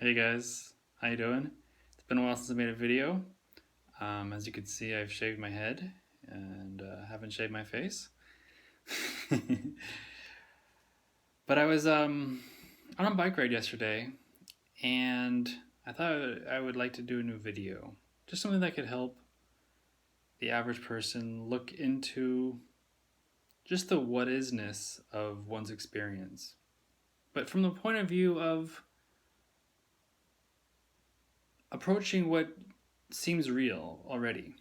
Hey guys, how you doing? It's been a while since I made a video. As you can see, I've shaved my head and haven't shaved my face. But I was on a bike ride yesterday, and I thought I would like to do a new video, just something that could help the average person look into just the what isness of one's experience, but from the point of view of approaching what seems real already.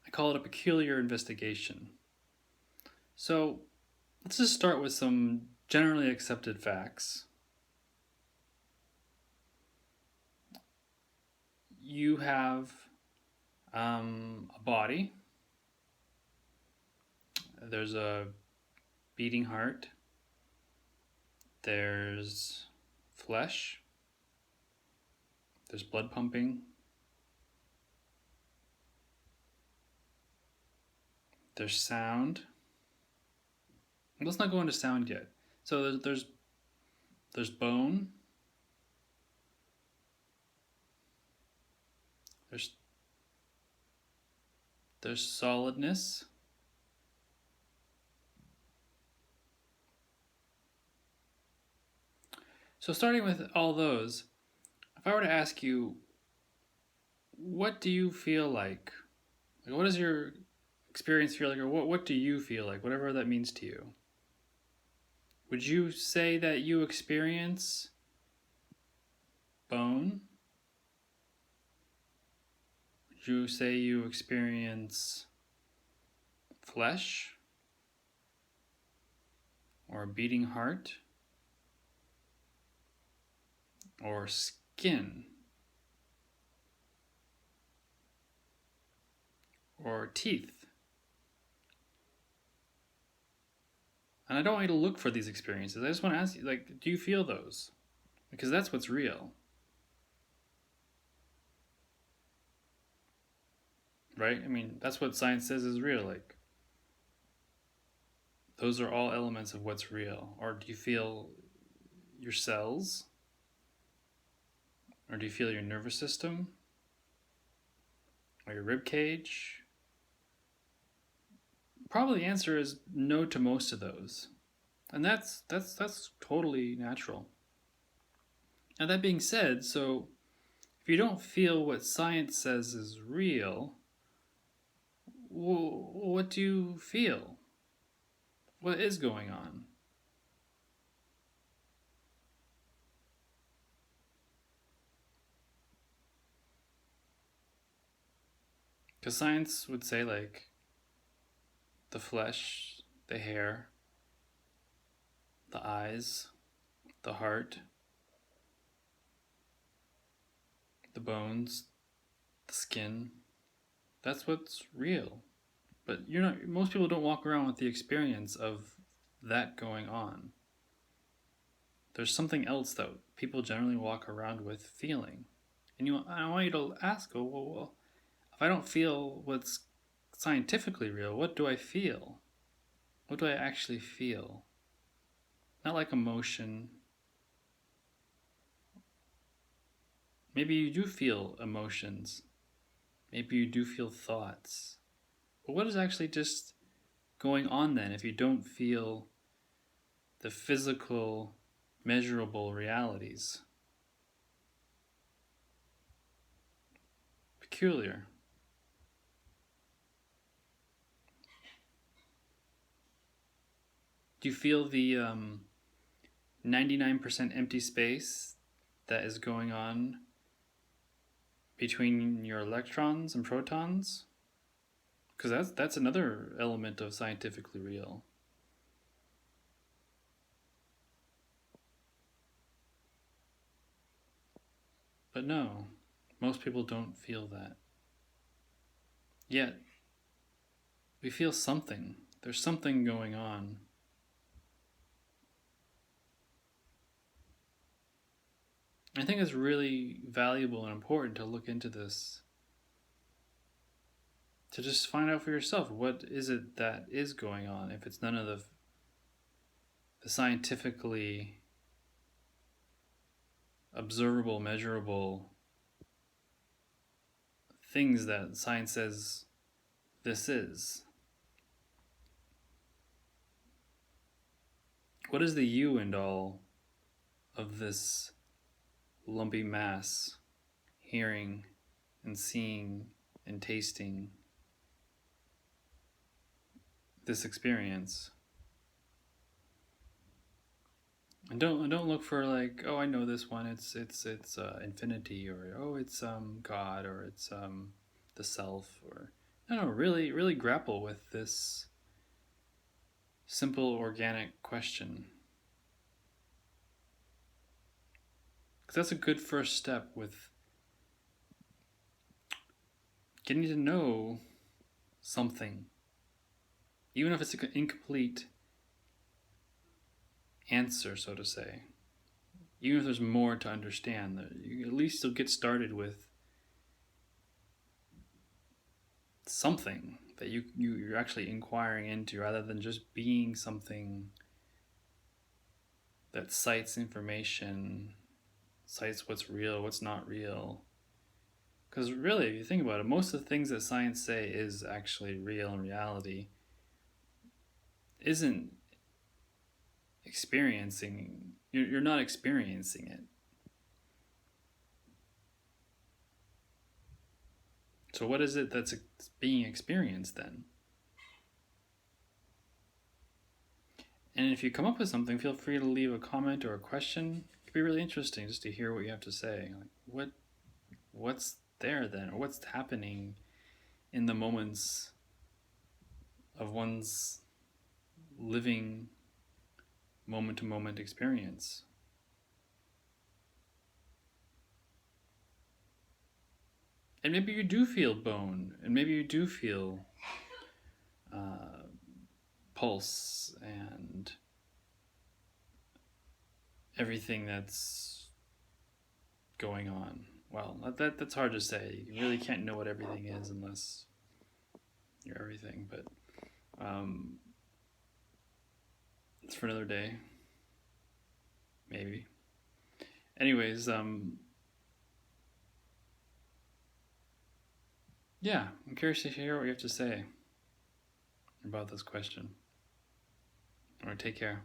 I call it a peculiar investigation. So let's just start with some generally accepted facts. You have a body, there's a beating heart, there's flesh, there's blood pumping, there's sound. Let's not go into sound yet. So there's bone, there's solidness, so starting with all those, if I were to ask you, what do you feel like? What does your experience feel like, or what do you feel like, whatever that means to you? Would you say that you experience bone? Would you say you experience flesh? Or a beating heart? Or skin? Or teeth? And I don't want you to look for these experiences. I just want to ask you, like, do you feel those? Because that's what's real. Right? I mean, that's what science says is real. Like, those are all elements of what's real. Or do you feel your cells? Or do you feel your nervous system? Or your rib cage? Probably the answer is no to most of those. And that's totally natural. Now that being said, so if you don't feel what science says is real, what do you feel? What is going on? Because science would say, like, the flesh, the hair, the eyes, the heart, the bones, the skin, that's what's real. But most people don't walk around with the experience of that going on. There's something else that people generally walk around with feeling. And I want you to ask, well, if I don't feel what's scientifically real, what do I feel? What do I actually feel? Not like emotion. Maybe you do feel emotions. Maybe you do feel thoughts. But what is actually just going on then if you don't feel the physical, measurable realities? Peculiar. Do you feel the 99% empty space that is going on between your electrons and protons? Because that's another element of scientifically real. But no, most people don't feel that. Yet, we feel something. There's something going on. I think it's really valuable and important to look into this, to just find out for yourself what is it that is going on, if it's none of the scientifically observable, measurable things that science says this is. What is the you and all of this lumpy mass, hearing and seeing and tasting this experience? And don't look for like, oh, I know this one. It's infinity, or oh, it's God, or it's the self, or I don't know. Really grapple with this simple organic question, because that's a good first step with getting to know something, even if it's an incomplete answer, so to say. Even if there's more to understand, you at least you'll get started with something that you're actually inquiring into, rather than just being something that cites information, cites what's real, what's not real. Because really, if you think about it, most of the things that science say is actually real in reality isn't experiencing, you're not experiencing it. So what is it that's being experienced then? And if you come up with something, feel free to leave a comment or a question. It could be really interesting just to hear what you have to say. Like, what's there then, or what's happening in the moments of one's living moment-to-moment experience? And maybe you do feel bone, and maybe you do feel pulse and everything that's going on. Well, that's hard to say. You really can't know what everything is unless you're everything. But it's for another day, maybe. Anyways, yeah, I'm curious to hear what you have to say about this question. All right, take care.